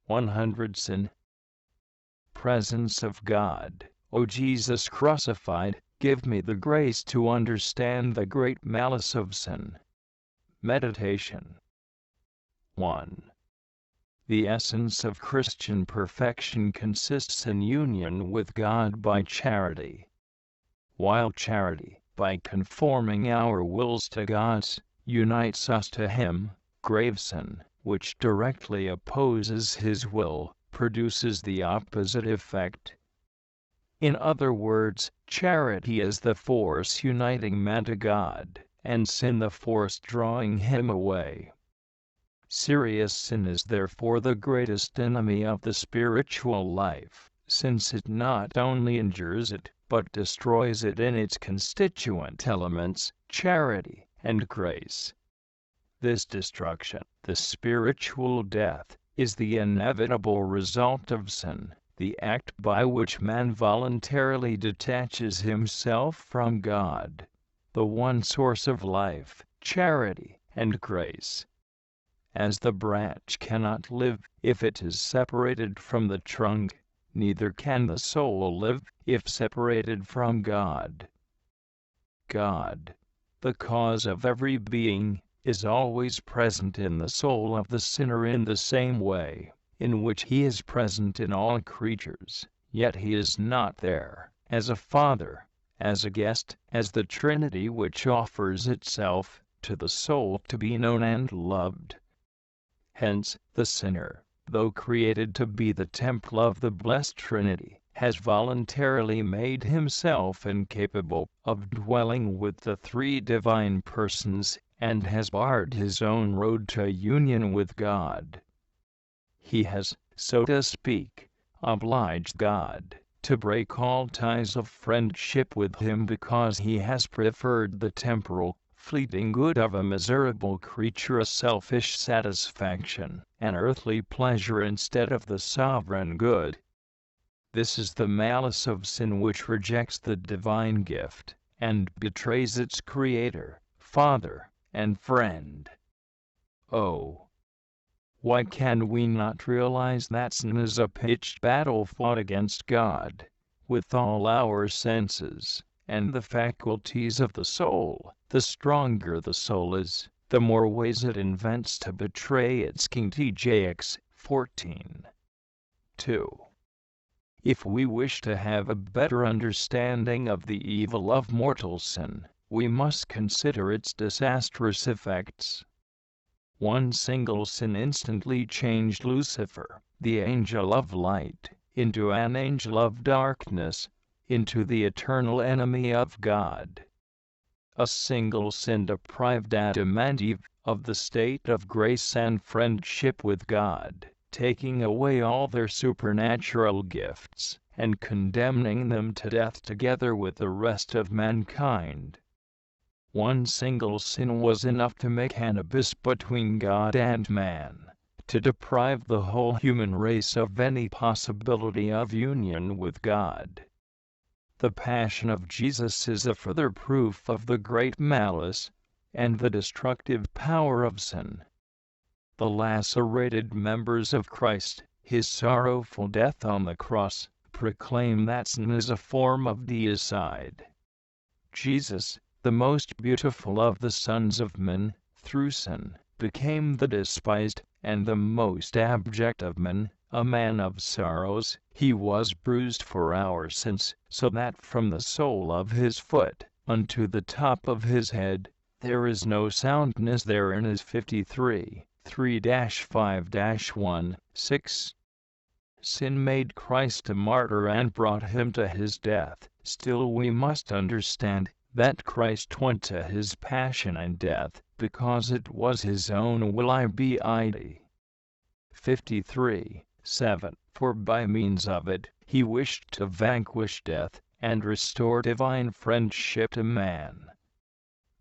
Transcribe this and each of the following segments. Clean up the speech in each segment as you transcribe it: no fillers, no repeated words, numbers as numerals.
100 Sin. Presence of God. O Jesus crucified, give me the grace to understand the great malice of sin. Meditation. 1. The essence of Christian perfection consists in union with God by charity. While charity, by conforming our wills to God's, unites us to Him, grave sin, which directly opposes His will, produces the opposite effect. In other words, charity is the force uniting man to God, and sin the force drawing him away. Serious sin is therefore the greatest enemy of the spiritual life, since it not only injures it, but destroys it in its constituent elements, charity and grace. This destruction, the spiritual death, is the inevitable result of sin, the act by which man voluntarily detaches himself from God, the one source of life, charity, and grace. As the branch cannot live if it is separated from the trunk, neither can the soul live if separated from God. God, the cause of every being, is always present in the soul of the sinner in the same way in which He is present in all creatures, yet He is not there as a Father, as a guest, as the Trinity which offers itself to the soul to be known and loved. Hence, the sinner, though created to be the temple of the blessed Trinity, has voluntarily made himself incapable of dwelling with the three divine persons, and has barred his own road to union with God. He has, so to speak, obliged God to break all ties of friendship with Him because he has preferred the temporal, fleeting good of a miserable creature, a selfish satisfaction, an earthly pleasure instead of the sovereign good. This is the malice of sin which rejects the divine gift, and betrays its Creator, Father, and Friend. Oh, why can we not realize that sin is a pitched battle fought against God, with all our senses, and the faculties of the soul? The stronger the soul is, the more ways it invents to betray its king. TJX 14. 2. If we wish to have a better understanding of the evil of mortal sin, we must consider its disastrous effects. One single sin instantly changed Lucifer, the angel of light, into an angel of darkness, into the eternal enemy of God. A single sin deprived Adam and Eve of the state of grace and friendship with God, taking away all their supernatural gifts, and condemning them to death together with the rest of mankind. One single sin was enough to make an abyss between God and man, to deprive the whole human race of any possibility of union with God. The Passion of Jesus is a further proof of the great malice and the destructive power of sin. The lacerated members of Christ, His sorrowful death on the cross, proclaim that sin is a form of deicide. Jesus, the most beautiful of the sons of men, through sin, became the despised and the most abject of men, a man of sorrows. He was bruised for our sins, so that from the sole of His foot unto the top of His head, there is no soundness therein. Is 53, 3-5-1, 6. Sin made Christ a martyr and brought Him to His death. Still we must understand that Christ went to His passion and death, because it was His own will. Ibid. 53, 7. For by means of it, He wished to vanquish death, and restore divine friendship to man.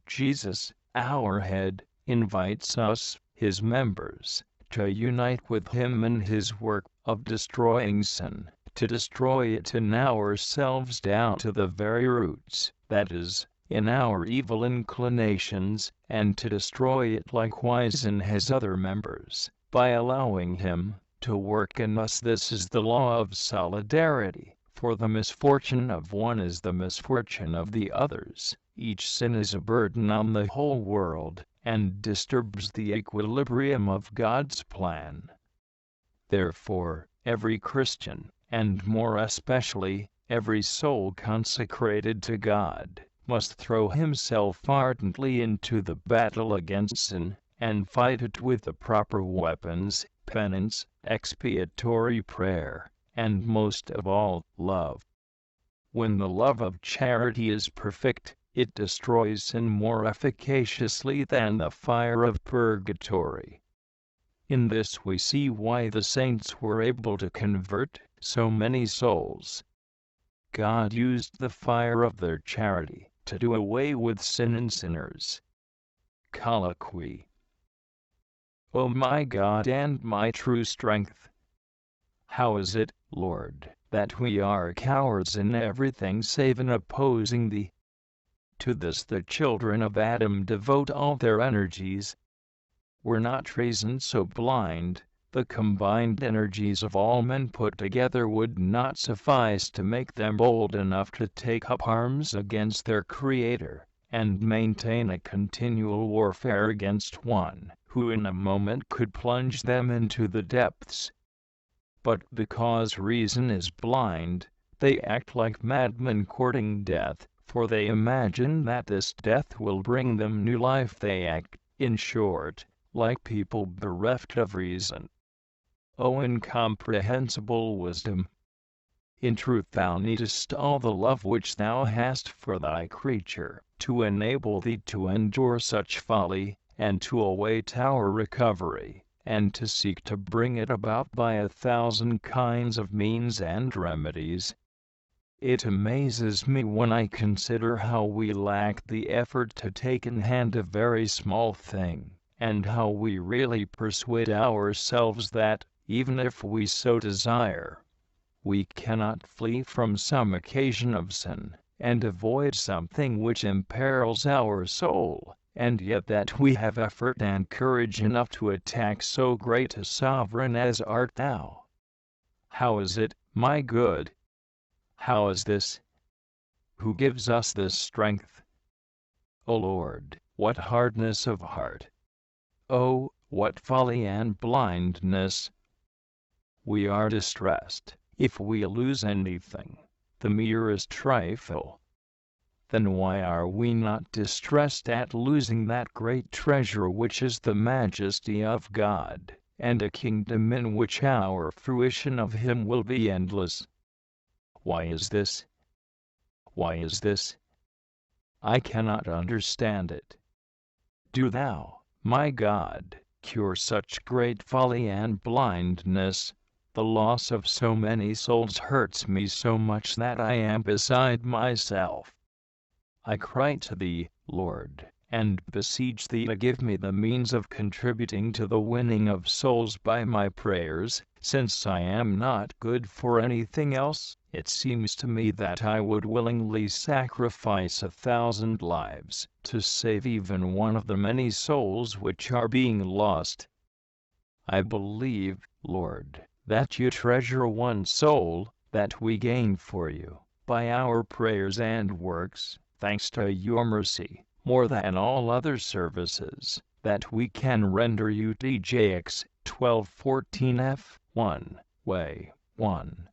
Jesus, our head, invites us, His members, to unite with Him in His work of destroying sin, to destroy it in ourselves down to the very roots, that is, in our evil inclinations, and to destroy it likewise in His other members, by allowing Him to work in us. This is the law of solidarity, for the misfortune of one is the misfortune of the others. Each sin is a burden on the whole world, and disturbs the equilibrium of God's plan. Therefore, every Christian, and more especially, every soul consecrated to God, must throw himself ardently into the battle against sin, and fight it with the proper weapons: penance, expiatory prayer, and most of all, love. When the love of charity is perfect, it destroys sin more efficaciously than the fire of purgatory. In this we see why the saints were able to convert so many souls. God used the fire of their charity to do away with sin and sinners. Colloquy. O my God and my true strength, how is it, Lord, that we are cowards in everything save in opposing Thee? To this the children of Adam devote all their energies. Were not reason so blind, the combined energies of all men put together would not suffice to make them bold enough to take up arms against their Creator, and maintain a continual warfare against one who in a moment could plunge them into the depths. But because reason is blind, they act like madmen courting death, for they imagine that this death will bring them new life. They act, in short, like people bereft of reason. O incomprehensible wisdom! In truth thou needest all the love which thou hast for thy creature, to enable thee to endure such folly, and to await our recovery, and to seek to bring it about by 1,000 kinds of means and remedies. It amazes me when I consider how we lack the effort to take in hand a very small thing, and how we really persuade ourselves that, even if we so desire, we cannot flee from some occasion of sin, and avoid something which imperils our soul, and yet that we have effort and courage enough to attack so great a sovereign as art Thou. How is it, my good? How is this? Who gives us this strength? O Lord, what hardness of heart! Oh, what folly and blindness! We are distressed if we lose anything, the merest trifle. Then why are we not distressed at losing that great treasure which is the majesty of God, and a kingdom in which our fruition of Him will be endless? Why is this? Why is this? I cannot understand it. Do Thou, my God, cure such great folly and blindness. The loss of so many souls hurts me so much that I am beside myself. I cry to Thee, Lord, and beseech Thee to give me the means of contributing to the winning of souls by my prayers. Since I am not good for anything else, it seems to me that I would willingly sacrifice 1,000 lives to save even one of the many souls which are being lost. I believe, Lord, that You treasure one soul that we gain for You by our prayers and works, thanks to Your mercy, more than all other services that we can render You. TJX 1214 F 1 Way 1